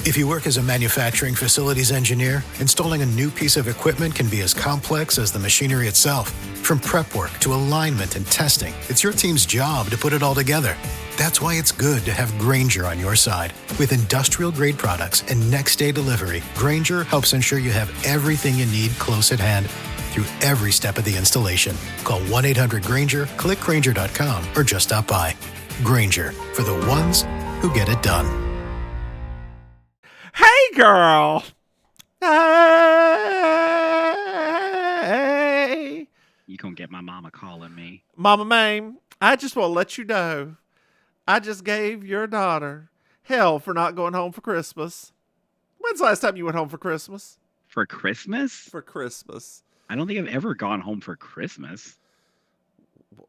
If you work as a manufacturing facilities engineer, installing a new piece of equipment can be as complex as the machinery itself. From prep work to alignment and testing, it's your team's job to put it all together. That's why it's good to have Grainger on your side. With industrial-grade products and next-day delivery, Grainger helps ensure you have everything you need close at hand through every step of the installation. Call 1-800-GRAINGER, click Grainger.com, or just stop by. Grainger, for the ones who get it done. Hey, girl. Hey. You gonna get my mama calling me. Mama Maim, I just want to let you know, I just gave your daughter hell for not going home for Christmas. When's the last time you went home for Christmas? For Christmas? For Christmas. I don't think I've ever gone home for Christmas.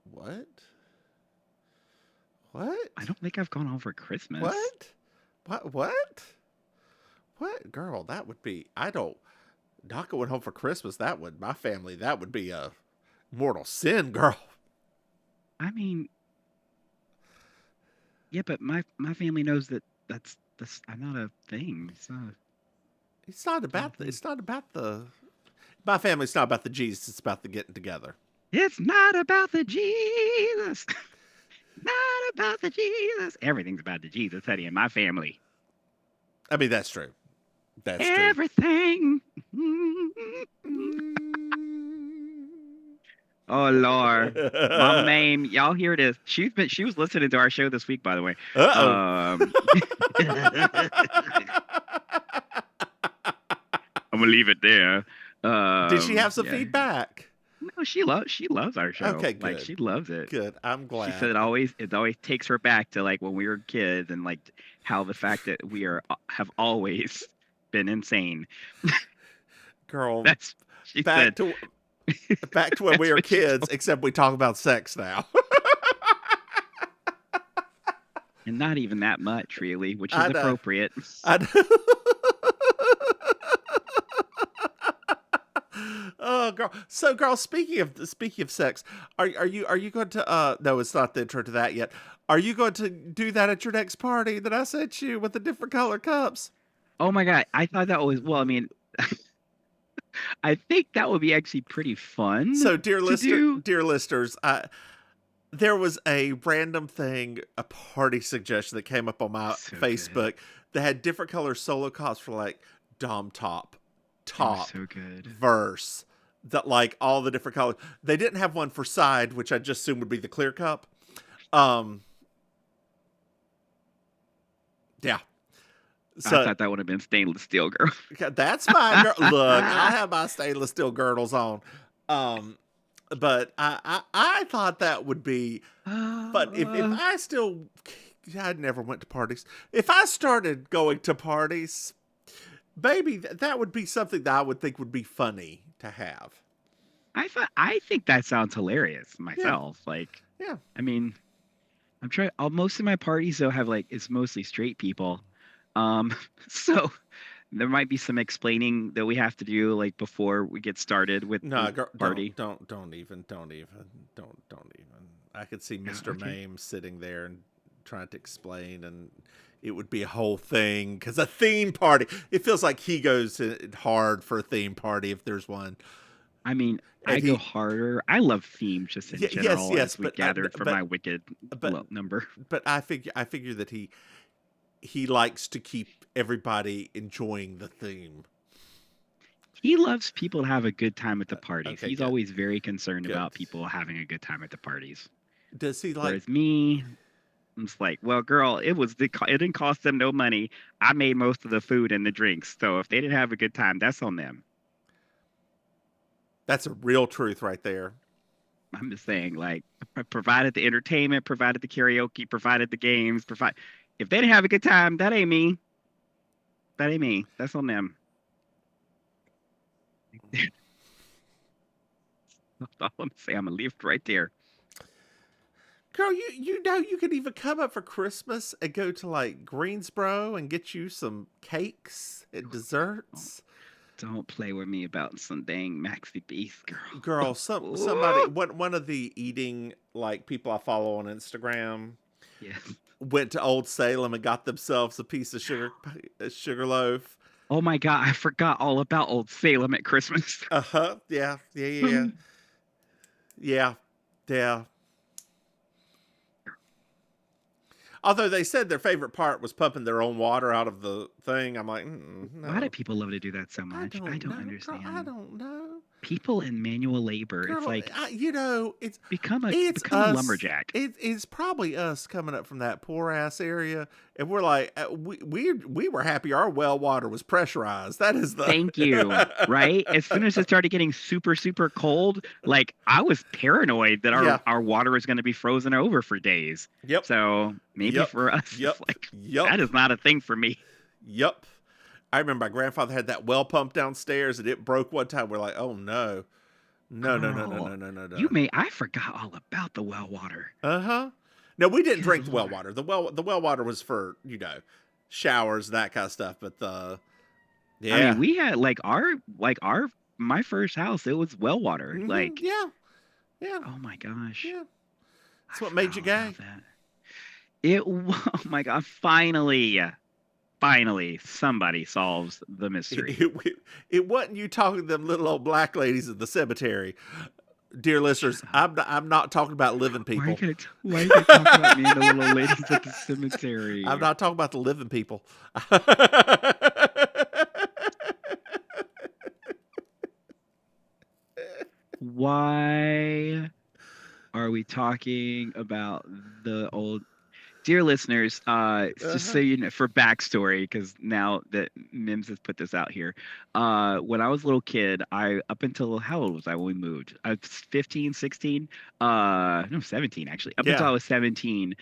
What? What? I don't think I've gone home for Christmas. What? What? Girl, that would be, not going home for Christmas, my family, that would be a mortal sin, girl. I mean, yeah, but my family knows that's not a thing. It's not about the, my family's not about the Jesus, it's about the getting together. It's not about the Jesus. Not about the Jesus. Everything's about the Jesus, honey, in my family. I mean, that's true. That's everything. Oh Lord, Mama Maim, y'all hear this? She was listening to our show this week, by the way. I'm gonna leave it there. Did she have some feedback? No, she loves our show. Okay, good. Like she loves it. Good. I'm glad. She said it always takes her back to like when we were kids and like how the fact that we have always been insane. Girl, that's back to when we were kids, except we talk about sex now. And not even that much, really, which is appropriate. I know. Oh, girl. So, girl, speaking of sex, are you going to no, it's not the intro to that yet. Are you going to do that at your next party that I sent you with the different color cups? Oh my God, I thought that was I think that would be actually pretty fun. So, dear listeners, there was a random thing, a party suggestion that came up on my Facebook that had different color solo cups for like dom top, so good. verse, that like all the different colors. They didn't have one for side, which I just assumed would be the clear cup. Yeah. So, I thought that would have been stainless steel, girl. That's my girl. Look, I have my stainless steel girdles on. But I thought that would be. But if I never went to parties. If I started going to parties, baby, that would be something that I would think would be funny to have. I think that sounds hilarious myself. Yeah. Like, yeah. I mean, I'm trying. Most of my parties though have like it's mostly straight people. So there might be some explaining that we have to do like before we get started with the party. Don't even. I could see MrMahaffey sitting there and trying to explain, and it would be a whole thing because a theme party. It feels like he goes hard for a theme party if there's one. I mean, I go harder. I love themes just in general. Yes, as we gathered for my wicked number. But I figure that he likes to keep everybody enjoying the theme. He loves people to have a good time at the parties. Okay, He's good. always very concerned about people having a good time at the parties. Does he like? Whereas me, I'm just like, well, girl, it didn't cost them no money. I made most of the food and the drinks. So if they didn't have a good time, that's on them. That's a real truth right there. I'm just saying, like, provided the entertainment, provided the karaoke, provided the games, if they didn't have a good time, that ain't me. That ain't me. That's on them. That's all I'm saying. I'm gonna leave it right there. Girl, you know you could even come up for Christmas and go to like Greensboro and get you some cakes and desserts. Don't play with me about some dang maxi beef, girl. Girl, somebody one of the eating like people I follow on Instagram. Yes. went to Old Salem and got themselves a piece of sugar loaf. Oh my God, I forgot all about Old Salem at Christmas. Uh-huh. Yeah. Yeah. Yeah. Yeah. Yeah. Although they said their favorite part was pumping their own water out of the thing. I'm like, no. Why do people love to do that so much? I don't know. understand. Girl, I don't know. People in manual labor. Girl, It's like it's become us, a lumberjack. It's probably us coming up from that poor ass area, and we're like, we were happy our well water was pressurized. That is the Thank you. Right? As soon as it started getting super, super cold, like I was paranoid that our water is going to be frozen over for days. Yep. So maybe for us, it's like that is not a thing for me. Yep. I remember my grandfather had that well pump downstairs and it broke one time. We're like, oh no. No. I forgot all about the well water. Uh-huh. No, we didn't drink the well water. The well water was for, showers, that kind of stuff. But I mean, we had my first house, it was well water. Mm-hmm. Like Yeah. Oh my gosh. Yeah. That's what made you gay. Oh my God, finally, somebody solves the mystery. It wasn't you talking to them little old black ladies in the cemetery. Dear listeners, I'm not talking about living people. Why are you going to talk about me and the little ladies at the cemetery? I'm not talking about the living people. Why are we talking about the old... Dear listeners, just so you know, for backstory, because now that Mims has put this out here, when I was a little kid, up until, how old was I when we moved? I was 15, 16? No, 17, actually. Up until I was 17,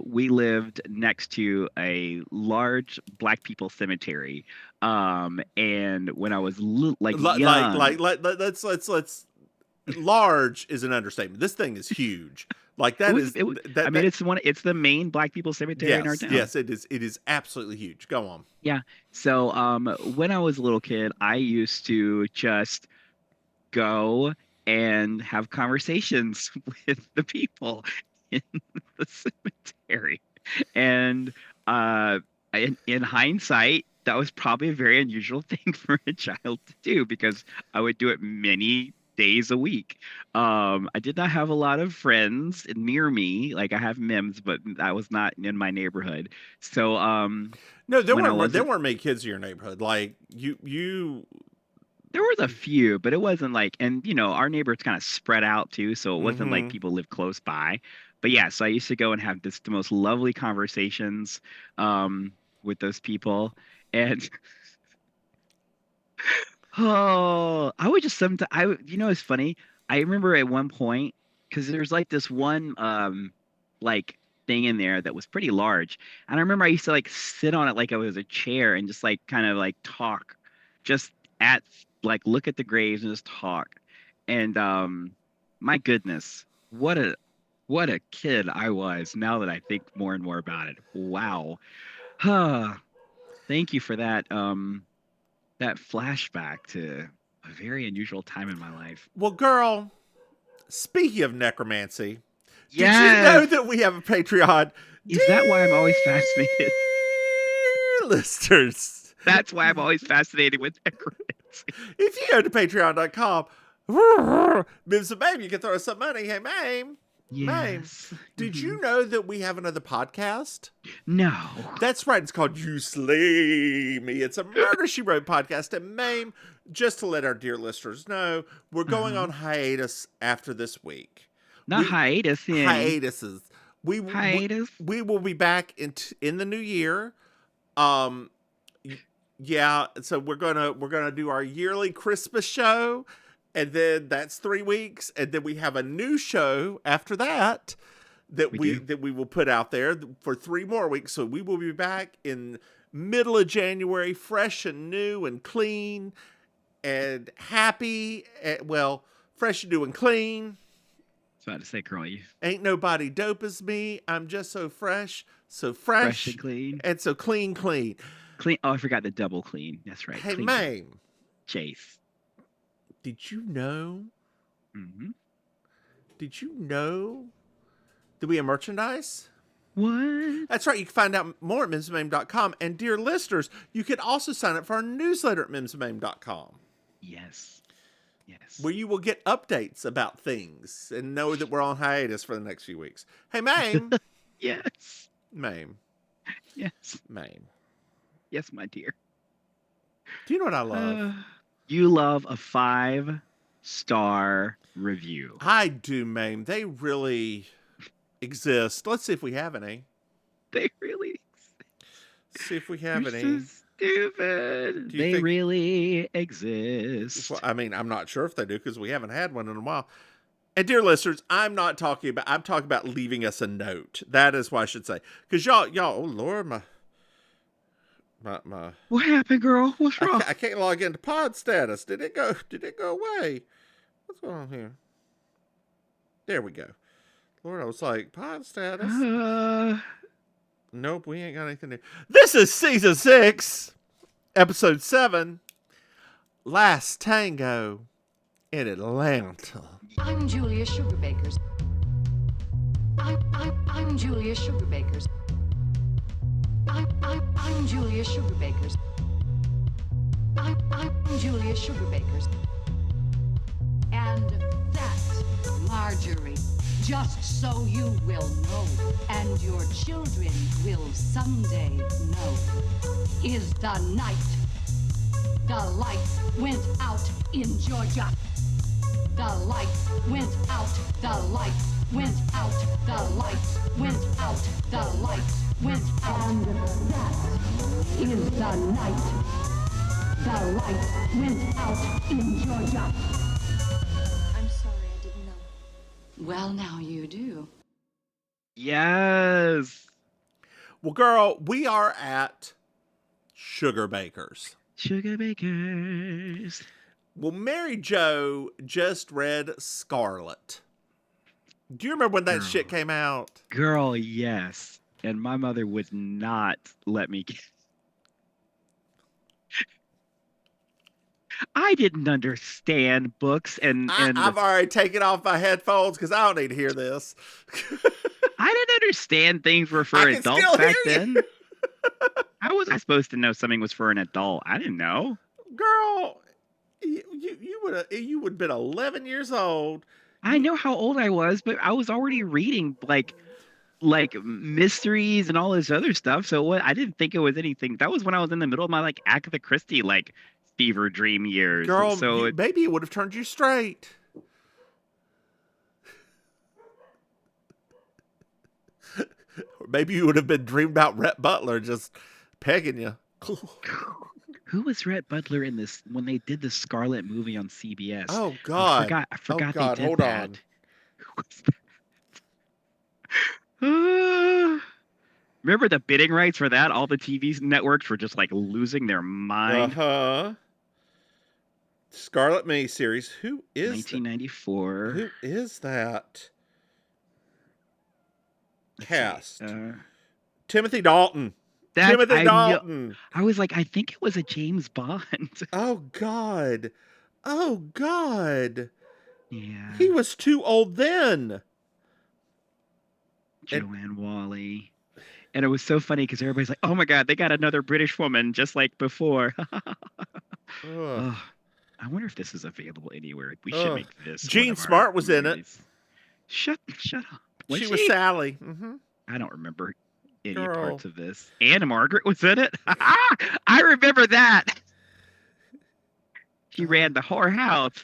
we lived next to a large Black people cemetery. And when I was young... Let's large is an understatement. This thing is huge. Like it's the main Black people cemetery in our town. Yes, it is. It is absolutely huge. Go on. Yeah. So when I was a little kid, I used to just go and have conversations with the people in the cemetery. And in hindsight, that was probably a very unusual thing for a child to do because I would do it many days a week. I did not have a lot of friends near me. Like I have Mims, but I was not in my neighborhood. So no, there weren't many kids in your neighborhood. Like you there was a few, but it wasn't like, and our neighborhood's kind of spread out too, so it wasn't like people live close by. But yeah, so I used to go and have the most lovely conversations with those people. And I would just sometimes, it's funny. I remember at one point, because there's like this one like thing in there that was pretty large. And I remember I used to like sit on it like it was a chair and just like kind of like talk, just look at the graves and just talk. And my goodness, what a kid I was now that I think more and more about it. Wow. Thank you for that. That flashback to a very unusual time in my life. Well, girl, speaking of necromancy, yes. Did you know that we have a Patreon? Is that why I'm always fascinated? Listeners. That's why I'm always fascinated with necromancy. If you go to patreon.com, Mims and Maim, you can throw us some money. Hey, Maim. Yes. Maim, did you know that we have another podcast? No. That's right. It's called You Slay Me. It's a Murder, She Wrote podcast. And Maim, just to let our dear listeners know, we're going on hiatus after this week. Hiatuses. We will be back in the new year. Yeah, so we're gonna do our yearly Christmas show. And then that's 3 weeks, and then we have a new show after that that we will put out there for 3 more weeks. So we will be back in middle of January, fresh and new and clean and happy. Fresh and new and clean. I was about to say, girl, you ain't nobody dope as me. I'm just so fresh and clean, and so clean. Clean. Oh, I forgot the double clean. That's right. Hey, clean. Maim. Chase. Did you know? Mm-hmm. Did you know that we have merchandise? What? That's right. You can find out more at MrMahaffey.com. And dear listeners, you can also sign up for our newsletter at MrMahaffey.com. Yes. Yes. Where you will get updates about things and know that we're on hiatus for the next few weeks. Hey, Maim. Yes. Maim. Yes. Maim. Yes, my dear. Do you know what I love? You love a 5-star review. I do, Maim. They really exist. Let's see if we have any. They really exist. See if we have You're any. so stupid. Do you They think... really exist. Well, I mean, I'm not sure if they do because we haven't had one in a while. And dear listeners, I'm talking about leaving us a note. That is what I should say. Because y'all, oh Lord, my. What happened, girl? What's wrong? I can't log into pod status. Did it go away? What's going on here? There we go. Lord, I was like, pod status. Nope, we ain't got anything there. This is season 6, episode 7, Last Tango in Atlanta. I'm Julia Sugarbakers. I'm Julia Sugarbakers. I'm Julia Sugarbakers. I'm Julia Sugarbakers. And that's Marjorie. Just so you will know, and your children will someday know, is the night the lights went out in Georgia. The lights went out, the lights went out, the lights went out, the lights went out. And that is the night the lights went out in Georgia. I'm sorry, I didn't know. Well, now you do. Yes. Well, girl, we are at Sugarbakers. Sugarbakers. Well, Mary Jo just read Scarlet. Do you remember when that shit came out? Girl, yes. And my mother would not let me get... I didn't understand books and I've already taken off my headphones because I don't need to hear this. I didn't understand things were for I can adults still back hear then. How was I supposed to know something was for an adult? I didn't know. Girl, you would have been 11 years old. I know how old I was, but I was already reading like mysteries and all this other stuff. So I didn't think it was anything. That was when I was in the middle of my like Agatha Christie like fever dream years. Girl, so maybe it would have turned you straight. Or maybe you would have been dreaming about Rhett Butler just pegging you. Who was Rhett Butler in this when they did the Scarlet movie on CBS? Oh God! I forgot oh, God. they did Hold that. on. Who was that? Remember the bidding rights for that? All the TV networks were just like losing their mind. Scarlet miniseries. Who is 1994. Who is that? Cast. Timothy Dalton. Timothy Dalton. I was like, I think it was a James Bond. Oh God. Oh God. Yeah. He was too old then. Joanne Whalley. And it was so funny because everybody's like, oh my God, they got another British woman just like before. Oh, I wonder if this is available anywhere. We should make this. Jean Smart was in it. Shut up. She was Sally. Mm-hmm. I don't remember any parts of this. Anna Margaret was in it. I remember that. She ran the whorehouse.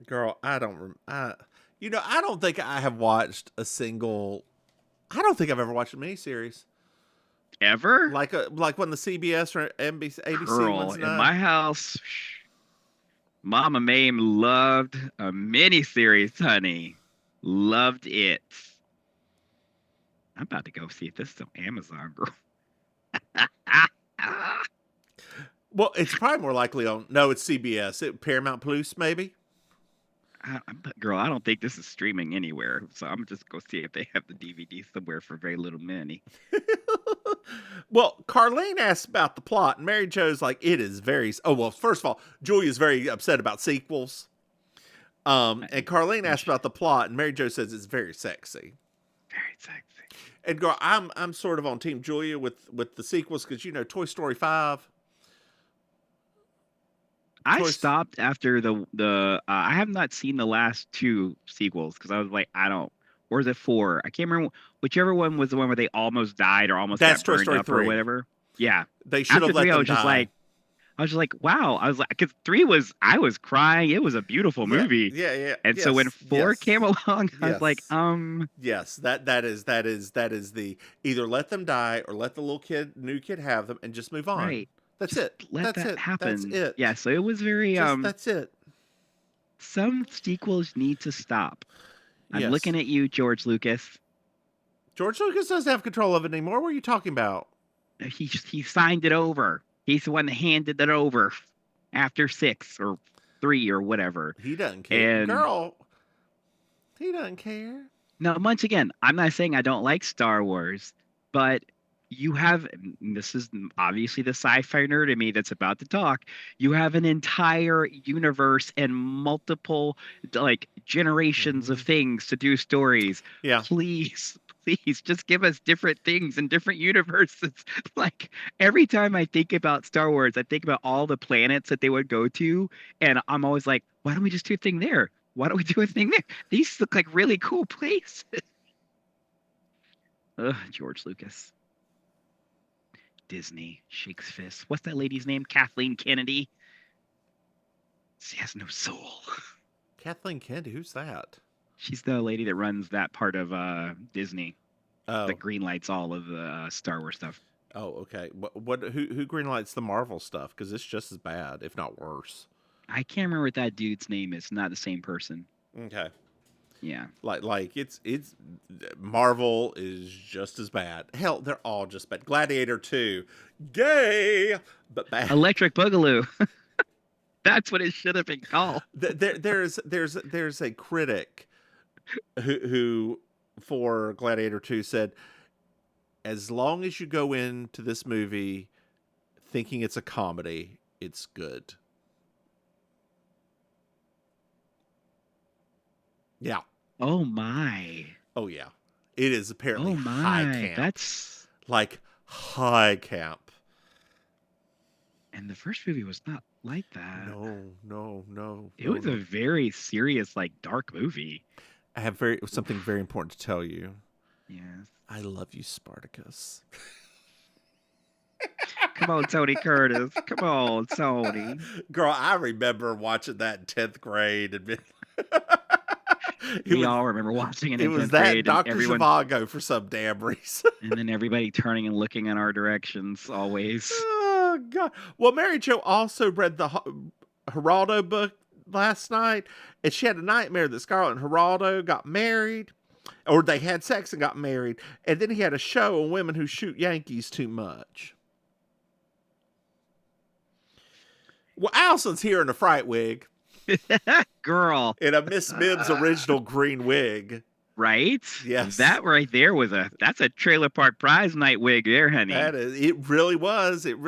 Girl, I don't think I have watched a single. I don't think I've ever watched a miniseries. Ever? Like when the CBS or NBC, ABC Girl, ones. in my house, Mama Maim loved a miniseries, honey. Loved it. I'm about to go see if this is on Amazon, girl. Well, it's probably more likely on. No, it's CBS. Paramount Plus, maybe. Girl, I don't think this is streaming anywhere, so I'm just go see if they have the DVD somewhere for very little money. Well, Carlene asked about the plot, and Mary Jo's like, it is very. Oh well, first of all, Julia's very upset about sequels. And Carlene asked about the plot, and Mary Jo says it's very sexy. Very sexy. And girl, I'm sort of on Team Julia with the sequels because Toy Story 5. I stopped after the I have not seen the last two sequels because I was like, I don't. Or is it 4? I can't remember. Whichever one was the one where they almost died or almost That's got Toy burned Story up 3. or whatever. Yeah. They should After have let 3, I them was just die. like, wow. I was like, because 3 I was crying. It was a beautiful movie. Yeah. And so when 4 came along, I was like, Yes, that is the either let them die or let the new kid have them and just move on. right. That's Just it. let That's that it. happen. That's it. Yeah. So it was very That's it. some sequels need to stop. I'm Yes. looking at you, George Lucas. George Lucas doesn't have control of it anymore. What are you talking about? He signed it over. He's the one that handed it over after 6 or 3 or whatever. He doesn't care. And Girl, he doesn't care. now, once again, I'm not saying I don't like Star Wars, but you have, and this is obviously the sci-fi nerd in me that's about to talk. You have an entire universe and multiple like generations of things to do stories. Yeah. Please, please just give us different things in different universes. Like every time I think about Star Wars, I think about all the planets that they would go to, and I'm always like, why don't we just do a thing there? Why don't we do a thing there? These look like really cool places. Ugh, George Lucas. Disney shakes fists. What's that lady's name? Kathleen Kennedy. She has no soul. Kathleen Kennedy, who's that? She's the lady that runs that part of Disney. Oh. That greenlights all of the Star Wars stuff. Oh, okay. Who greenlights the Marvel stuff? Because it's just as bad, if not worse. I can't remember what that dude's name is. Not the same person. Okay. Yeah. Like it's Marvel is just as bad. Hell, they're all just bad. Gladiator 2, gay, but bad. Electric Boogaloo. That's what it should have been called. There's a critic who for Gladiator 2 said, as long as you go into this movie thinking it's a comedy, it's good. Yeah. Oh my. Oh yeah. It is apparently Oh my. high camp. That's like high camp. And the first movie was not like that. No. It was a very serious, like dark movie. I have something very important to tell you. Yes. I love you, Spartacus. Come on, Tony Curtis. Come on, Tony. Girl, I remember watching that in 10th grade and we all remember watching it in 10th grade. It was that Dr. Zhivago for some damn reason. And then everybody turning and looking in our directions always. Oh, God. Well, Mary Jo also read the Geraldo book last night, and she had a nightmare that Scarlett and Geraldo got married, or they had sex and got married, and then he had a show on women who shoot Yankees too much. Well, Allison's here in a fright wig. Girl. In a Miss Mims original green wig. Right? Yes. That right there that's a trailer park prize night wig there, honey. That is, it really was. It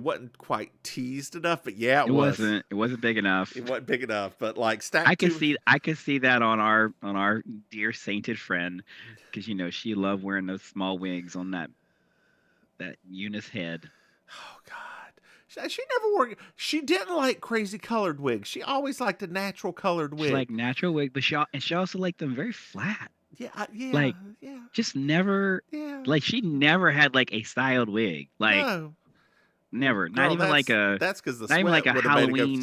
wasn't quite teased enough, but yeah, it was. It wasn't big enough. It wasn't big enough, but like I could see that on our dear sainted friend, because she loved wearing those small wigs on that Eunice head. Oh God. She never wore. She didn't like crazy colored wigs. She always liked a natural colored wig. She liked natural wig, but she also liked them very flat. Yeah. Like, yeah. Just never. Yeah. Like she never had like a styled wig. Like no. Never. Girl, not even like a. That's because the not even like a Halloween.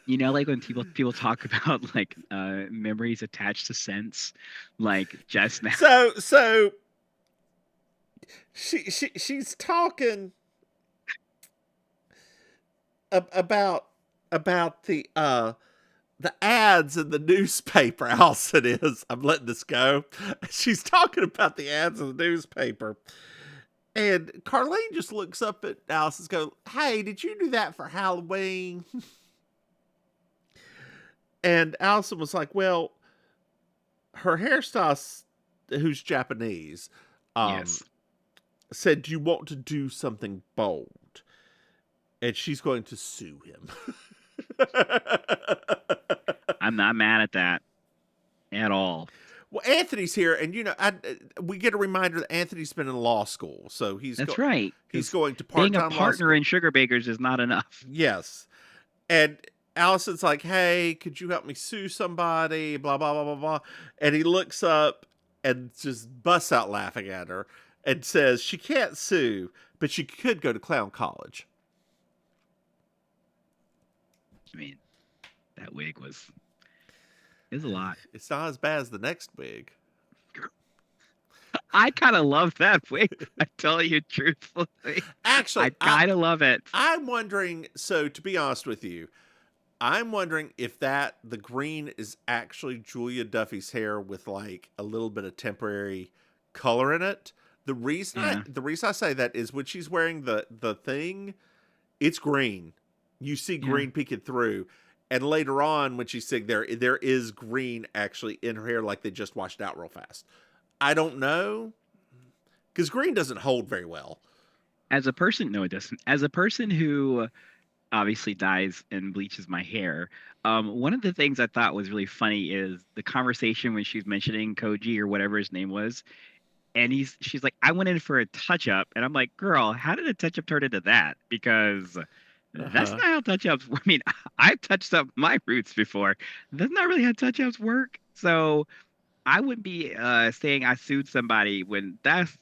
Like when people talk about like memories attached to scents, like just now. So she's talking about the ads in the newspaper. Allison is. I'm letting this go. She's talking about the ads in the newspaper. And Carlene just looks up at Allison and goes, "Hey, did you do that for Halloween?" And Allison was like, well, her hairstylist, who's Japanese, yes, said, "Do you want to do something bold?" And she's going to sue him. I'm not mad at that at all. Well, Anthony's here, and we get a reminder that Anthony's been in law school, so That's right. He's 'Cause going to being part-time a law partner school. in Sugar Bakers is not enough. Yes, and Allison's like, "Hey, could you help me sue somebody?" Blah blah blah blah blah, and he looks up and just busts out laughing at her and says she can't sue, but she could go to clown college. I mean, that wig is a lot. It's not as bad as the next wig. I kind of love that wig. I tell you truthfully. Actually, I kind of love it. I'm wondering. So, to be honest with you, I'm wondering if the green is actually Julia Duffy's hair with like a little bit of temporary color in it. The reason I say that is when she's wearing the thing, it's green. You see green peeking through. And later on, when she's sitting there is green actually in her hair, like they just washed out real fast. I don't know, because green doesn't hold very well. As a person, no, it doesn't. As a person who obviously dyes and bleaches my hair, one of the things I thought was really funny is the conversation when she's mentioning Koji or whatever his name was, and she's like, "I went in for a touch up," and I'm like, "Girl, how did a touch up turn into that?" Because that's not how touch-ups work. I mean, I've touched up my roots before. That's not really how touch-ups work. So I wouldn't be saying I sued somebody when that's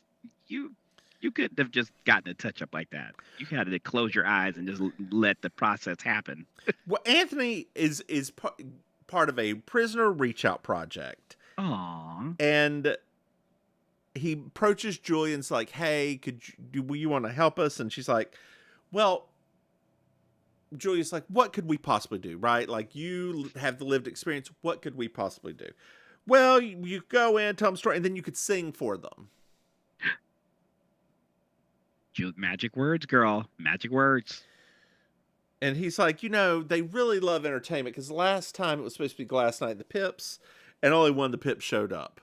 you couldn't have just gotten a touch-up like that. You had to close your eyes and just let the process happen. Well, Anthony is part of a prisoner reach-out project. Aww. And he approaches Julian's like, "Hey, do you want to help us?" And she's like, "Well," Julia's like, "What could we possibly do, right? Like, you have the lived experience. What could we possibly do?" "Well, you go in, tell them a story, and then you could sing for them." Magic words, girl. Magic words. And he's like, they really love entertainment, because last time it was supposed to be Glass Night at the Pips, and only one of the Pips showed up.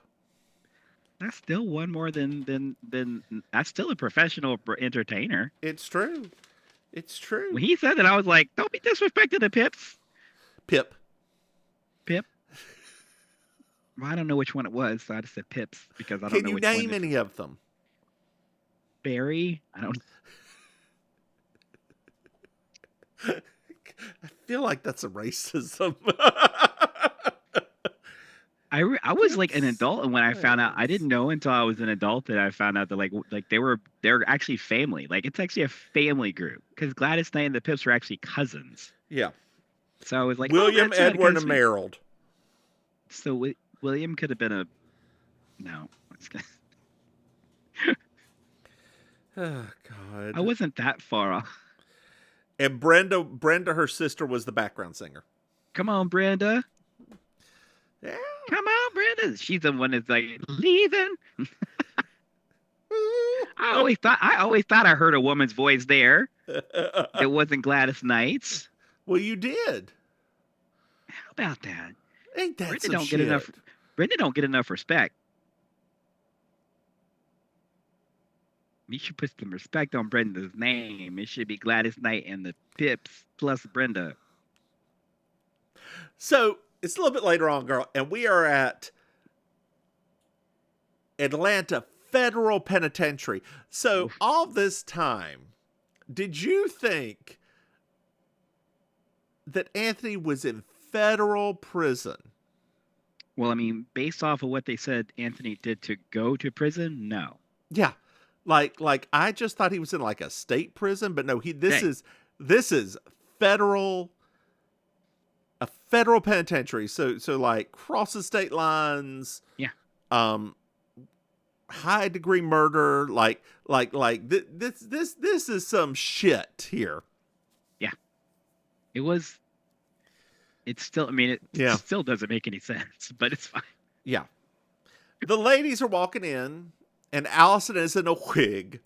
That's still one more than that's still a professional entertainer. It's true. It's true. When he said that, I was like, "Don't be disrespecting the Pips." Pip. Well, I don't know which one it was, so I just said Pips because I don't know. Can you which name one any of them? Barry? I don't. I feel like that's a racism. I was like an adult, and when I found out, I didn't know until I was an adult that I found out that they're actually family. Like, it's actually a family group, because Gladys Knight and the Pips were actually cousins. Yeah. So I was like, William, that's Edward, and Merrill. So William could have been a no. Oh God. I wasn't that far off. And Brenda, her sister, was the background singer. Come on, Brenda. Yeah. Come on, Brenda. She's the one that's like leaving. I always thought I heard a woman's voice there. It wasn't Gladys Knight's. Well, you did. How about that? Ain't that Brenda some don't shit? get enough. Brenda don't get enough respect. You should put some respect on Brenda's name. It should be Gladys Knight and the Pips plus Brenda. So it's a little bit later on, girl, and we are at Atlanta Federal Penitentiary. So all this time, did you think that Anthony was in federal prison? Well, I mean, based off of what they said Anthony did to go to prison, no. Yeah. Like I just thought he was in like a state prison, but no, this is federal, a federal penitentiary. So like crosses state lines. Yeah. High degree murder. This is some shit here. Yeah. It's still, I mean, it still doesn't make any sense, but it's fine. Yeah. The ladies are walking in, and Allison is in a wig.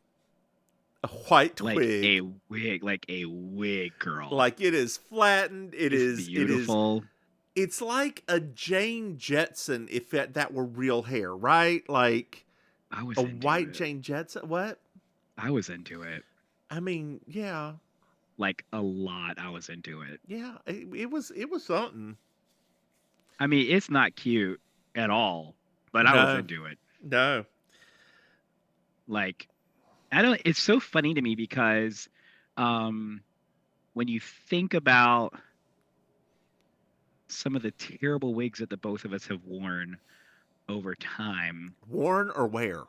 A white wig. Like a wig, girl. Like, it is flattened. It's beautiful. It's like a Jane Jetson if that were real hair, right? Like I was a into white it. Jane Jetson. What? I was into it. I mean, yeah. like a lot. I was into it. Yeah, it was something. I mean, it's not cute at all, but I was No, into it. no. Like, I don't. It's so funny to me because, um, when you think about some of the terrible wigs that the both of us have worn over time. Worn or wear?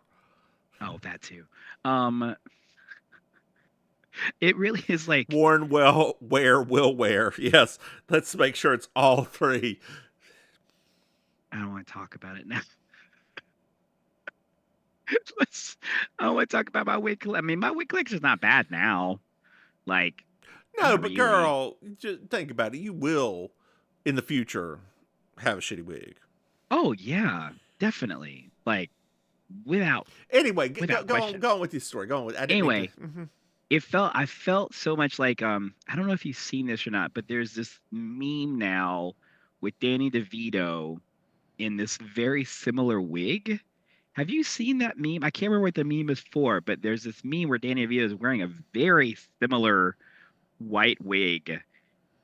Oh, that too. Um, it really is like Worn, will wear. Yes, let's make sure it's all three. I don't want to talk about it now. I don't want to talk about my wig. I mean, my wig collection's not bad now. Like, No, not but really. girl, just think about it. You will, in the future, have a shitty wig. Oh yeah, definitely. Like, without Anyway, without go question. on with your story. Go on with. I didn't mean Anyway, to. Mhm. I felt so much like I don't know if you've seen this or not, but there's this meme now with Danny DeVito in this very similar wig. Have you seen that meme? I can't remember what the meme is for, but there's this meme where Danny DeVito is wearing a very similar white wig.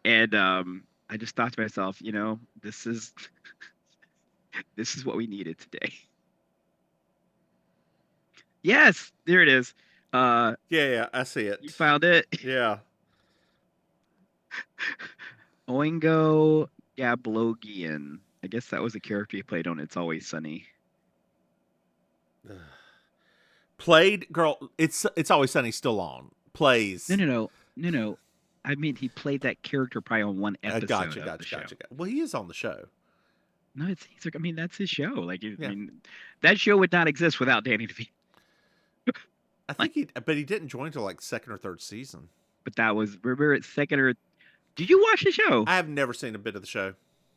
And I just thought to myself, this is this is what we needed today. Yes, there it is. Yeah, I see it. You found it. Yeah. Oingo Gablogian. I guess that was a character he played on It's Always Sunny. Played, girl. It's Always Sunny still on. Plays. No. I mean, he played that character probably on one episode of the show. Gotcha. Well, he is on the show. No, he's like, I mean, that's his show. Like, Yeah. I mean, that show would not exist without Danny DeVito. I think but he didn't join until like second or third season. But that was, remember, it's second or. Did you watch the show? I have never seen a bit of the show.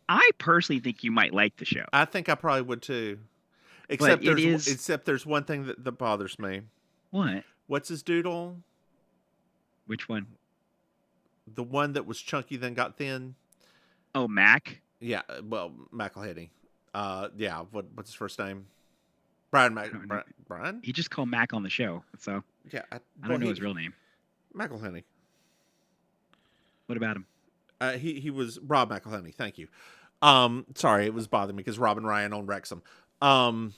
I personally think you might like the show. I think I probably would too. Except But there's one thing that bothers me. What? What's his doodle? Which one? The one that was chunky then got thin. Oh, Mac. Yeah, well, McElhenney. Yeah. What's his first name? Brian Brian. He just called Mac on the show, so Yeah, I don't know his real name. McElhenney. What about him? He was Rob McElhenney. Thank you. Sorry, it was bothering me because Rob and Ryan own Wrexham. And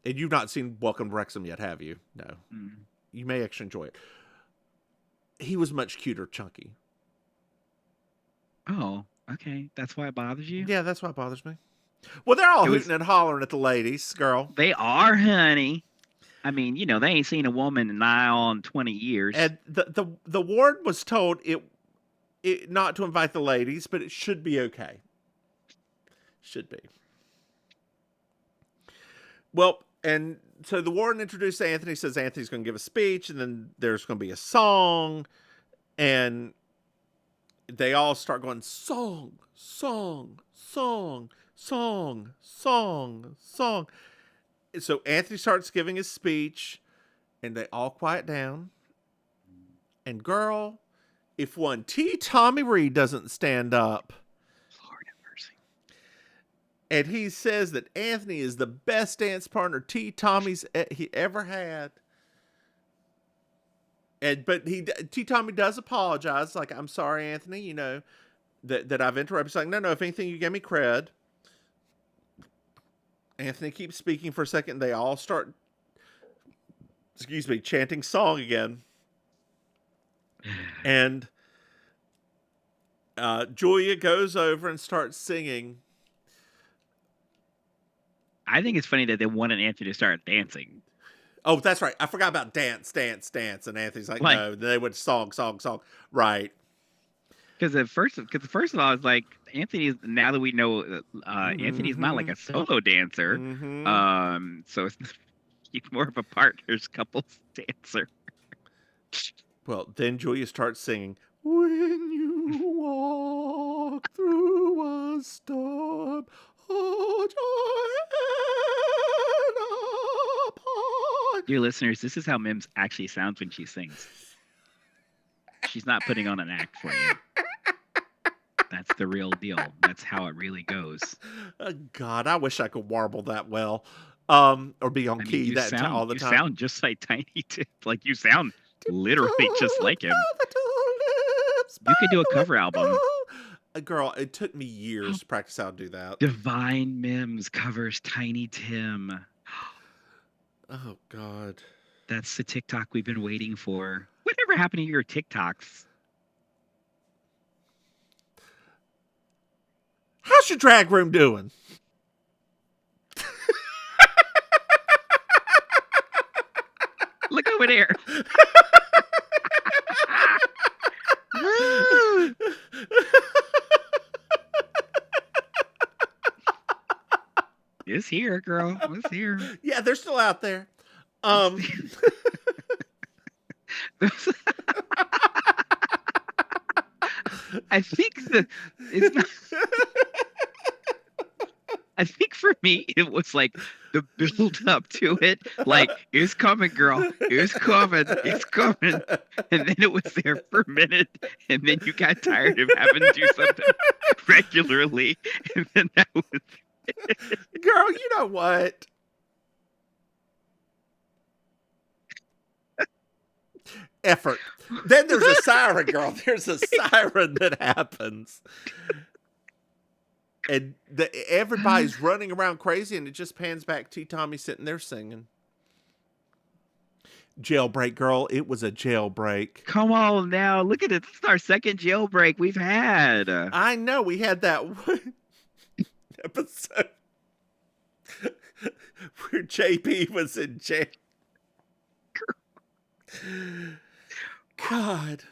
you've not seen Welcome to Wrexham yet, have you? No. Mm. You may actually enjoy it. He was much cuter, chunky. Oh, okay. That's why it bothers you? Yeah, that's why it bothers me. Well, they're all hooting and hollering at the ladies, girl. They are, honey. I mean, they ain't seen a woman in nigh on 20 years. And the ward was told it not to invite the ladies, but it should be okay. Should be. Well, and so the warden introduced Anthony, says Anthony's going to give a speech, and then there's going to be a song, and they all start going, song, song, song, song, song, song. And so Anthony starts giving his speech, and they all quiet down. And girl, if one T. Tommy Reed doesn't stand up, Lord have mercy. and he says that Anthony is the best dance partner T. Tommy's he ever had. But T. Tommy does apologize, like, I'm sorry, Anthony, that I've interrupted. He's like, no, if anything, you gave me cred. Anthony keeps speaking for a second. They all start, chanting song again. And Julia goes over and starts singing. I think it's funny that they wanted Anthony to start dancing. Oh, that's right. I forgot about dance. And Anthony's like, no. They went song. Right. Because the first of all, it's like Anthony's. Now that we know, Anthony's not like a solo dancer. Mm-hmm. So he's more of a partners couples dancer. Well, then Julia starts singing, when you walk through a storm, hold your head up high. Dear listeners, this is how Mims actually sounds when she sings. She's not putting on an act for you. That's the real deal. That's how it really goes. God, I wish I could warble that well, or be on key all the time. You sound just like Tiny Tim. Like you sound literally just like him. You could do a cover album. Girl, it took me years to practice how to do that. Divine Mims covers Tiny Tim. Oh, God. That's the TikTok we've been waiting for. Whatever happened to your TikToks? How's your drag room doing? Look over there. It's here, girl. It's here. Yeah, they're still out there. I think it's not. I think for me, it was like the build up to it. Like, it's coming, girl. It's coming. It's coming. And then it was there for a minute. And then you got tired of having to do something regularly. And then that was it. Girl, you know what? Effort. Then there's a siren, girl. There's a siren that happens. And everybody's running around crazy, and it just pans back to Tommy sitting there singing. Jailbreak, girl. It was a jailbreak. Come on now. Look at it. This is our second jailbreak we've had. I know. We had that one episode where JP was in jail. God.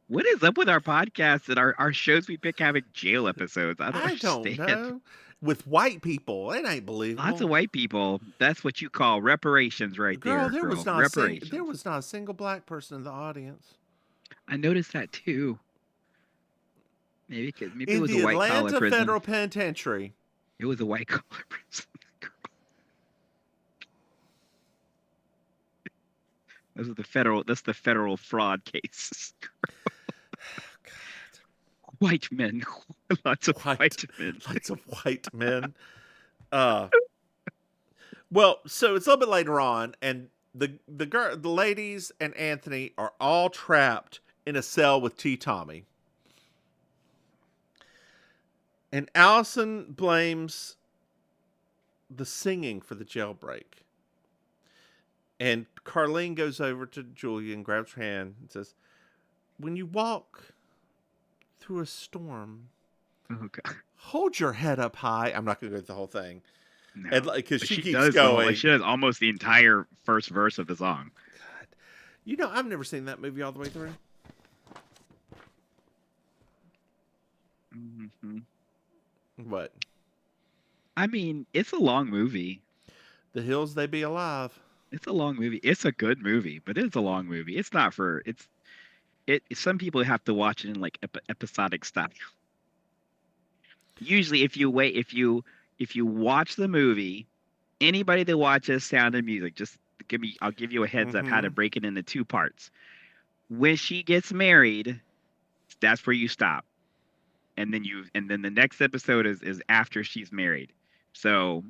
What is up with our podcasts and our shows we pick having jail episodes? I don't understand. Know. With white people, it ain't believable. Lots of white people. That's what you call reparations, right there. There was not reparations. There was not a single black person in the audience. I noticed that too. Maybe it was a white collar Atlanta prison. Federal Penitentiary. It was a white collar prison. That's the federal fraud cases. White men. Lots of white men. Lots of white men. Well, so it's a little bit later on, and the ladies and Anthony are all trapped in a cell with T. Tommy. And Allison blames the singing for the jailbreak. And Carlene goes over to Julia and grabs her hand and says, when you walk through a storm, hold your head up high. I'm not going to go through the whole thing. No, because she keeps going. She does almost the entire first verse of the song. God. You know, I've never seen that movie all the way through. Mm-hmm. What? I mean, it's a long movie. The Hills They Be Alive. It's a long movie. It's a good movie, but it's a long movie. It's not for some people have to watch it in like episodic style. Usually if you watch the movie, anybody that watches Sound of Music, I'll give you a heads up how to break it into two parts. When she gets married, that's where you stop. And then the next episode is after she's married. So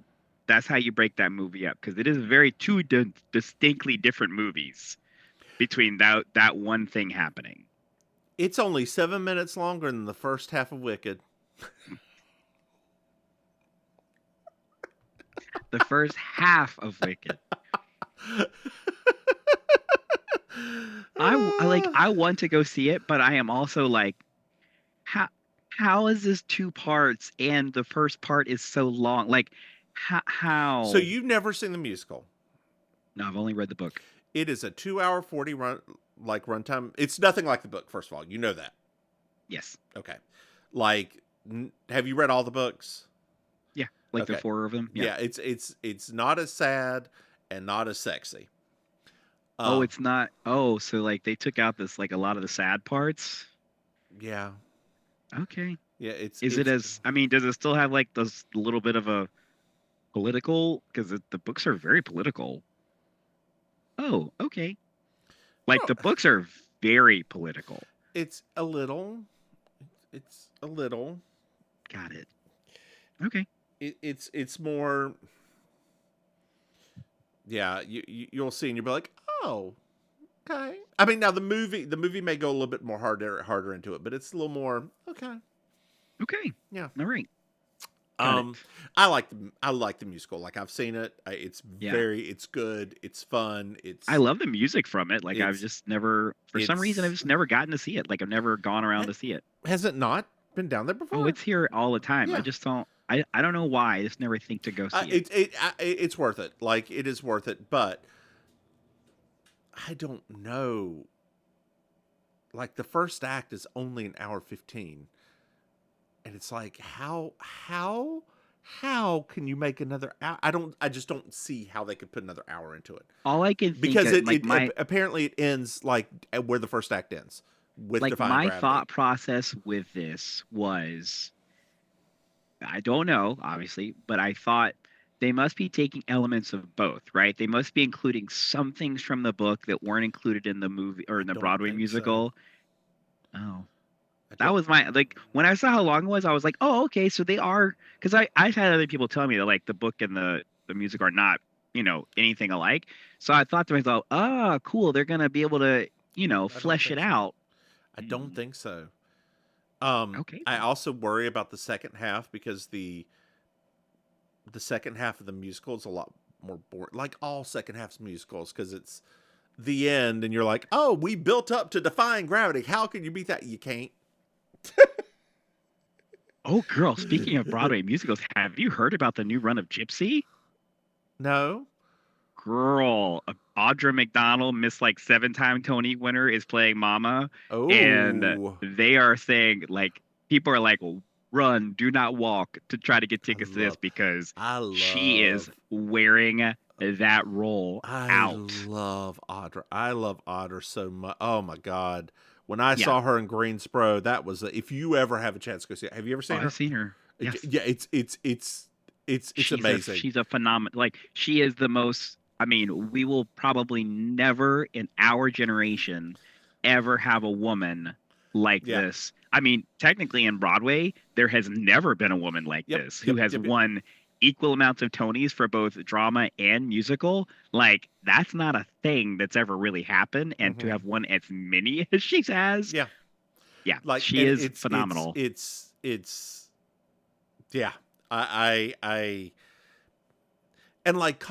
that's how you break that movie up, because it is two distinctly different movies between that one thing happening. It's only 7 minutes longer than the first half of Wicked. The first half of Wicked. I want to go see it, but I am also like, how is this two parts and the first part is so long? Like, how? So you've never seen the musical? No, I've only read the book. It is a 2-hour 40 runtime. It's nothing like the book. First of all, you know that. Yes. Okay. Like, have you read all the books? Yeah, like the 4 of them. Yeah. It's not as sad and not as sexy. It's not. Oh, so like they took out this like a lot of the sad parts. Yeah. Okay. Yeah. Does it still have like this little bit of a political? Because the books are very political. Oh, okay. Like the books are very political. It's a little. Got it. Okay. It's more. Yeah, you'll see and you'll be like, oh, okay. I mean, now the movie may go a little bit more harder into it, but it's a little more okay. Okay. Yeah. All right. Got it. I like the musical. Like I've seen it. Yeah. It's good. It's fun. I love the music from it. Like I've it's just never, for some reason, I've it's just never gotten to see it. Like I've never gone around to see it. has it not been down there Oh, before? it's here all the time. I Yeah. just don't. I don't know why. I just never think to go see it. It's worth it. Like it is worth it, but I don't know. Like the first act is only an hour 15. And it's like how can you make another hour? I just don't see how they could put another hour into it. All I can think Because of, like apparently it ends like at where the first act ends with like Defying my Gravity. thought process with this was, I don't know, obviously, but I thought they must be taking elements of both, right? They must be including some things from the book that weren't included in the movie or in the don't Broadway think musical. so. Oh, I that don't- was my, like, when I saw how long it was, I was like, oh, okay, so they are, because I've had other people tell me that like the book and the music are not, anything alike. So I thought to myself, ah, cool, they're gonna be able to, flesh it think so. out. I don't think so. Okay. I also worry about the second half because the second half of the musical is a lot more boring. Like all second half musicals, because it's the end, and you're like, "Oh, we built up to Defying Gravity. How can you beat that? You can't." Oh, girl, speaking of Broadway musicals, have you heard about the new run of Gypsy? No. Girl, Audra McDonald, Miss like 7-time Tony winner, is playing Mama. Oh. And they are saying, like, people are like, run, do not walk to try to get tickets to this because she is wearing that role out. I love Audra. I love Audra so much. Oh my God. When I saw her in Greensboro, that was if you ever have a chance to go see it. Have you ever seen her? I've seen her. Yes. Yeah, it's amazing. She's a phenomenal. Like she is the most. I mean, we will probably never in our generation ever have a woman like this. I mean, technically in Broadway, there has never been a woman like this who has won equal amounts of Tonys for both drama and musical. Like that's not a thing that's ever really happened. And to have won as many as she has, yeah, like she is phenomenal. It's yeah. I and like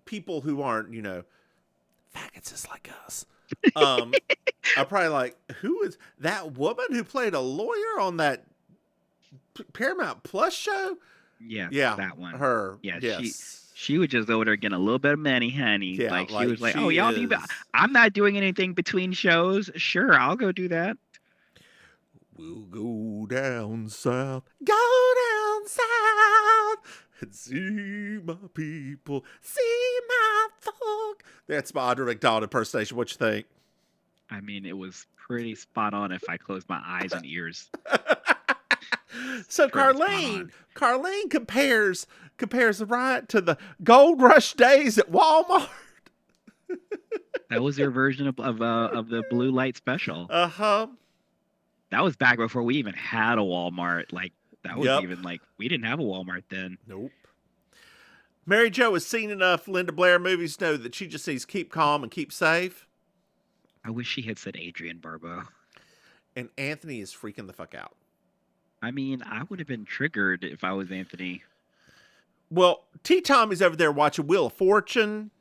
people who aren't, faggots just like us. Are probably like, who is that woman who played a lawyer on that Paramount Plus show? Yeah, that one. Her. Yeah, yes. She was just over there getting a little bit of money, honey. Yeah, like she was like, she "Oh, y'all is... I'm not doing anything between shows. Sure, I'll go do that." We'll go down south, and see my people, see my folk. That's my Audra McDonald impersonation. What you think? I mean, it was pretty spot on if I closed my eyes and ears. So Carlene compares the ride to the gold rush days at Walmart. That was their version of the blue light special. That was back before we even had a Walmart. Like that was even like we didn't have a Walmart then. Nope. Mary Jo has seen enough Linda Blair movies to know that she just needs to keep calm and keep safe. I wish she had said Adrian Barbeau. And Anthony is freaking the fuck out. I mean, I would have been triggered if I was Anthony. Well, T. Tommy's over there watching Wheel of Fortune,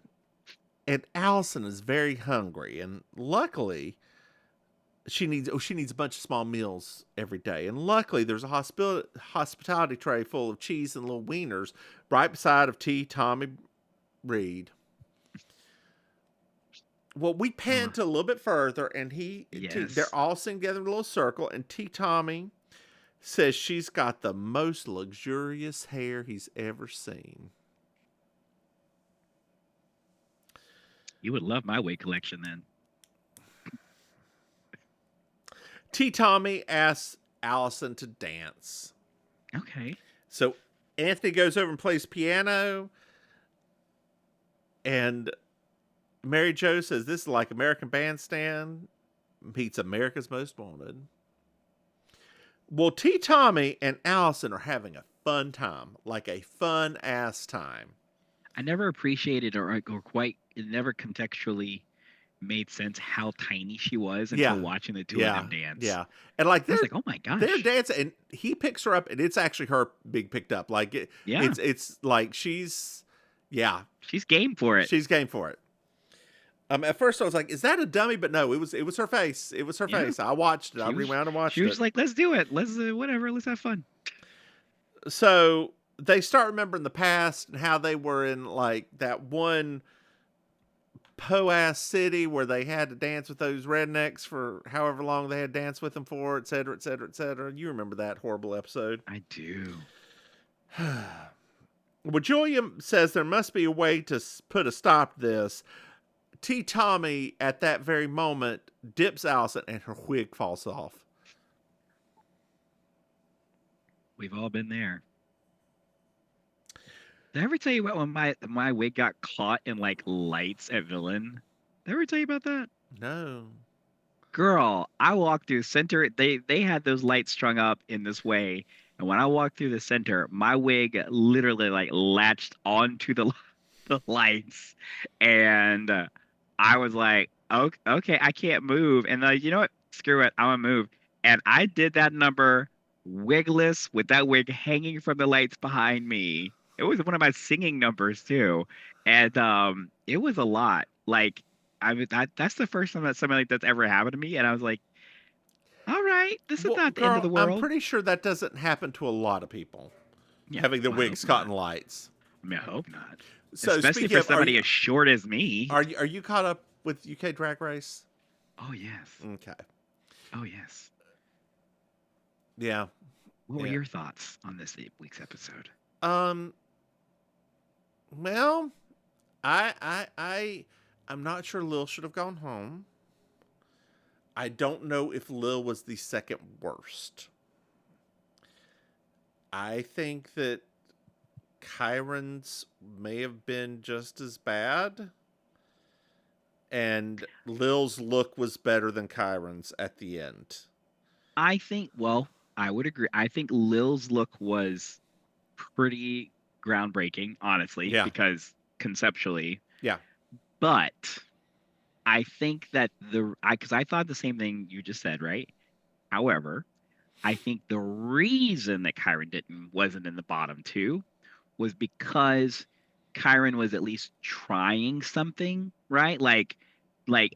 and Allison is very hungry. And luckily, she needs a bunch of small meals every day. And luckily, there's a hospitality tray full of cheese and little wieners right beside of T. Tommy Reed. Well, we pan to a little bit further, and they're all sitting together in a little circle, and T. Tommy says she's got the most luxurious hair he's ever seen. You would love my wig collection then. T. Tommy asks Allison to dance. Okay. So Anthony goes over and plays piano, and Mary Jo says this is like American Bandstand meets America's Most Wanted. Well, T. Tommy and Allison are having a fun time, like a fun ass time. I never appreciated or quite it never contextually made sense how tiny she was until Yeah, watching the two of yeah, them dance. yeah. And like I was like, oh my they're gosh, dancing, and he picks her up, and it's actually her being picked up. Like yeah, it's like yeah, she's game for it. she's game for it. At first I was like, "Is that a dummy?" But no, it was her face. It was her Yeah, face. I watched it. I she was rewound and she watched was it. just like, let's do it, let's whatever, let's have fun. So they start remembering the past and how they were in like that one po-ass city where they had to dance with those rednecks for however long they had danced with them for, et cetera, et cetera, et cetera. You remember that horrible episode. I do. Well, Julia says there must be a way to put a stop to this. T. Tommy, at that very moment, dips Allison and her wig falls off. We've all been there. Did I ever tell you about when my wig got caught in like lights at Villain? Did I ever tell you about that? No. Girl, I walked through center. They had those lights strung up in this way, and when I walked through the center, my wig literally like latched onto the lights, and I was like, okay, I can't move. And you know what? Screw it, I'm gonna move. And I did that number wigless with that wig hanging from the lights behind me. It was one of my singing numbers too, and it was a lot. Like that's the first time that something like that's ever happened to me, and I was like, all right, this is Well, not the end of girl, the I'm world. pretty sure that doesn't happen to a lot of people. Yeah, Having the well, I wigs hope caught in not. lights. I mean, I hope not. So Especially speaking for of, somebody as short as me. are you caught up with UK Drag Race? Oh yes. Okay. Oh yes. Yeah. What were Yeah. your thoughts on this week's episode? Well, I'm not sure Lil should have gone home. I don't know if Lil was the second worst. I think that Kyron's may have been just as bad. And Lil's look was better than Kyron's at the end. I think, well, I would agree. I think Lil's look was pretty groundbreaking, honestly, Yeah. because conceptually. Yeah. But I think that because I thought the same thing you just said, right? However, I think the reason that Kyron wasn't in the bottom two was because Kyron was at least trying something, right? Like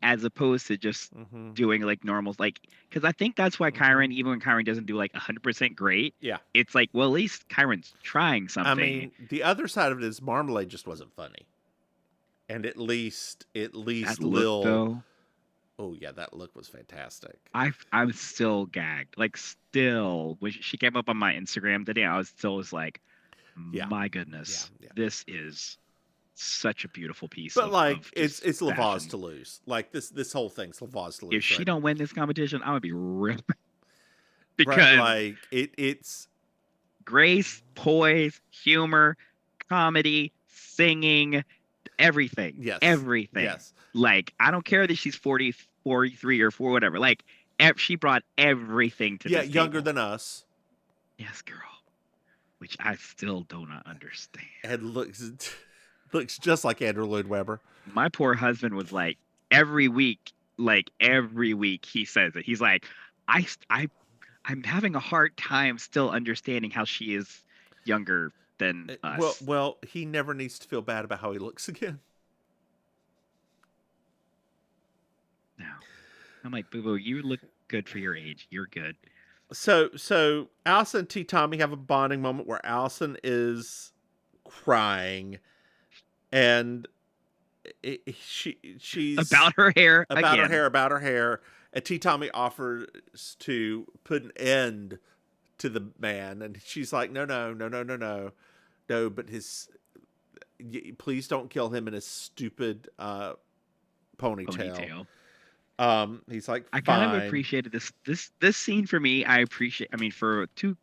as opposed to just Mm-hmm. doing like normals, like because I think that's why Kyron, even when Kyron doesn't do like 100% great, Yeah. it's like, well, at least Kyron's trying something. I mean, the other side of it is Marmalade just wasn't funny. And at least that Lil. look though, Oh yeah, that look was fantastic. I'm still gagged. Like still, when she came up on my Instagram today, I was still like, Yeah. my goodness, Yeah. this is such a beautiful piece. But like, of it's just Lavaz fashion. to lose. Like this whole thing's Lavaz to lose. If she right? don't win this competition, I'm gonna be real. Right, Because like it's grace, poise, humor, comedy, singing, everything. Yes. Everything. Yes. Like, I don't care that she's 40, 43 or 4, whatever. Like, she brought everything to this younger table. than us. Yes, girl. Which I still do not understand. And looks just like Andrew Lloyd Webber. My poor husband was like, every week he says it. He's like, I'm having a hard time still understanding how she is younger than us. Well, he never needs to feel bad about how he looks again. No. I'm like, boo boo, you look good for your age. You're good. So Allison and T. Tommy have a bonding moment where Allison is crying, and she's About her hair. about again. her hair, and T. Tommy offers to put an end to the man, and she's like, no, but please don't kill him in his stupid ponytail. He's like, I kind "Fine." of appreciated this scene for me. I mean, for two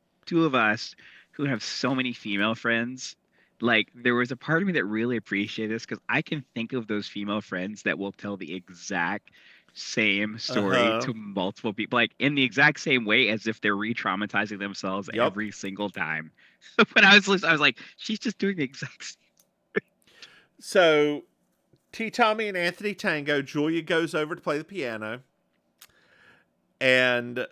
of us who have so many female friends, like there was a part of me that really appreciated this because I can think of those female friends that will tell the exact same story to multiple people, like in the exact same way as if they're re-traumatizing themselves every single time. When I was listening, I was like, she's just doing the exact same. So, T. Tommy and Anthony Tango, Julia goes over to play the piano. And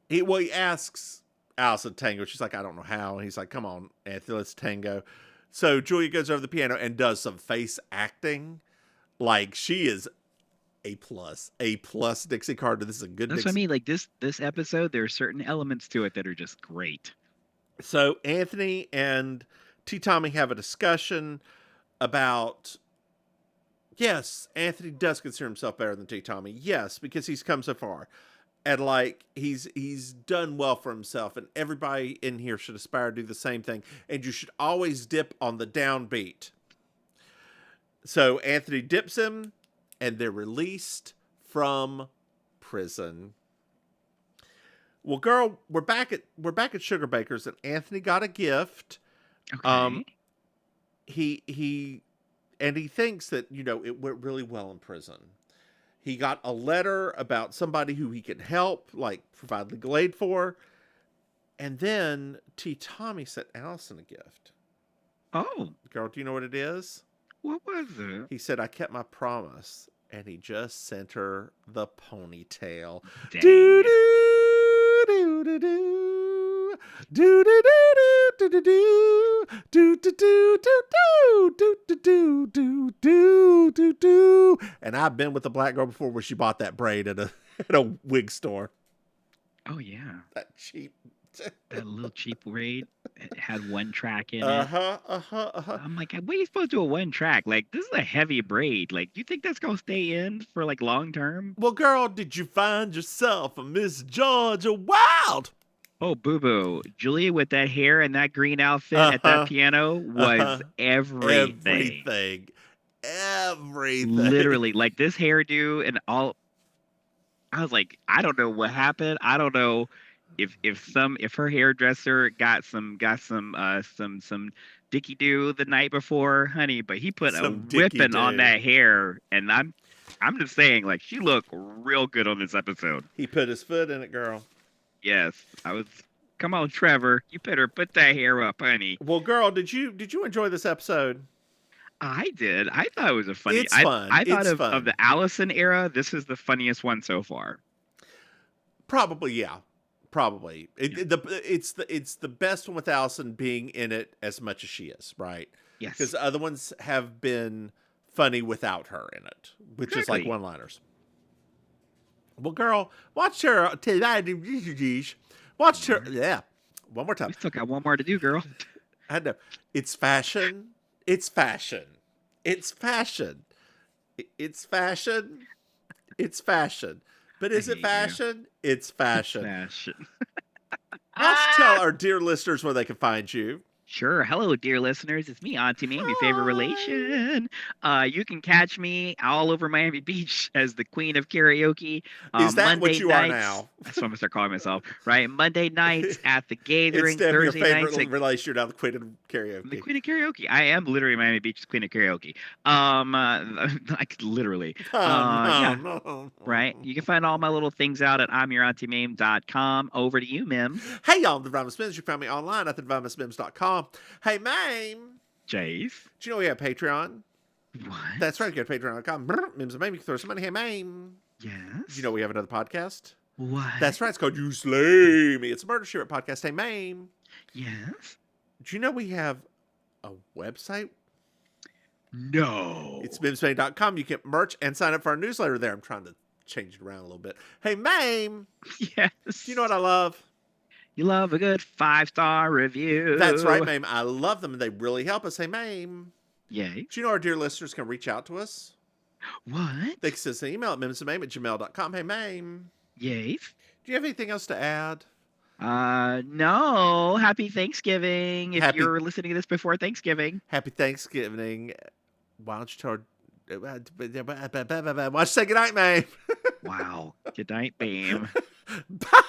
he asks Allison Tango. She's like, I don't know how. And he's like, come on, Anthony, let's tango. So Julia goes over to the piano and does some face acting. Like, she is A+. A+ Dixie Carter. This is a good That's Dixie. what I mean. Like this episode, there are certain elements to it that are just great. So Anthony and T. Tommy have a discussion about, yes, Anthony does consider himself better than T. Tommy. Yes, because he's come so far. And like he's done well for himself, and everybody in here should aspire to do the same thing. And you should always dip on the downbeat. So Anthony dips him, and they're released from prison. Well, girl, we're back at Sugar Baker's, and Anthony got a gift. Okay. He thinks that, it went really well in prison. He got a letter about somebody who he can help, like provide legal aid for. And then T. Tommy sent Allison a gift. Oh, Girl, do you know what it is? what was it? He said, I kept my promise. And he just sent her the ponytail. Dang. Do do do do do. Do do do do do do. Do do do do do do do do do do do. And I've been with a black girl before where she bought that braid at a wig store. Oh yeah, That cheap. that little cheap braid. It had one track in it. Uh-huh. I'm like, what are you supposed to do a one track? Like, this is a heavy braid. Like, you think that's gonna stay in for like long term? Well, girl, did you find yourself a Miss Georgia Wild? Oh, boo boo. Julia with that hair and that green outfit at that piano was everything. Everything. Literally, like this hairdo and all. I was like, I don't know what happened. I don't know if her hairdresser got some dicky do the night before, honey, but he put Some a whipping on dicky-do. that hair, and I'm just saying, like, she looked real good on this episode. He put his foot in it, girl. Yes, I was. Come on, Trevor, you better put that hair up, honey. Well, girl, did you enjoy this episode? I did. I thought it was a funny. It's fun. I thought It's of fun. the Allison era. This is the funniest one so far. Probably, yeah. Probably. It's the best one with Allison being in it as much as she is, right? Yes. Because the other ones have been funny without her in it, with just like Exactly. one-liners. Well, girl, watch her. Watch her. Yeah. One more time. We still got one more to do, girl. I know. It's fashion. It's fashion. It's fashion. It's fashion. It's fashion. But is I it hate you. fashion? It's fashion. Fashion. Why don't you tell our dear listeners where they can find you? Sure. Hello, dear listeners. It's me, Auntie Maim, your favorite relation. You can catch me all over Miami Beach as the queen of karaoke. Is that what Monday you are nights- now? That's what I'm going to start calling myself, right? Monday nights at the Gathering, Instead of your Thursday nights favorite at relation, you're now the queen of the karaoke. queen of karaoke. I am literally Miami Beach's queen of karaoke. Like literally. Yeah. No. Right. You can find all my little things out at I'mYourAuntieMaim.com. Over to you, Mims. Hey, y'all, the Divamus Mims. You can find me online at thedivamusmims.com. Hey, Maim. Jace. Do you know we have Patreon? What? That's right. Go to patreon.com. Mims and Maim. You can throw some money. Hey, Maim. Yes. Do you know we have another podcast? What? That's right. It's called You Slay Me. It's a murder shooter podcast. Hey, Maim. Yes. Do you know we have a website? No. It's mimsmaim.com. You get merch and sign up for our newsletter there. I'm trying to change it around a little bit. Hey, Maim. Yes. Do you know what I love? You love a good 5-star review. That's right, Maim. I love them, and they really help us. Hey, Maim. Yay. Do you know our dear listeners can reach out to us? What? They can send us an email at mimsandmaim@gmail.com. Hey, Maim. Yay. Do you have anything else to add? No. Happy Thanksgiving. If Happy- you're listening to this before Thanksgiving. Happy Thanksgiving. Why don't you tell why don't you say goodnight, Maim? Wow. Good night, Beam. Bye.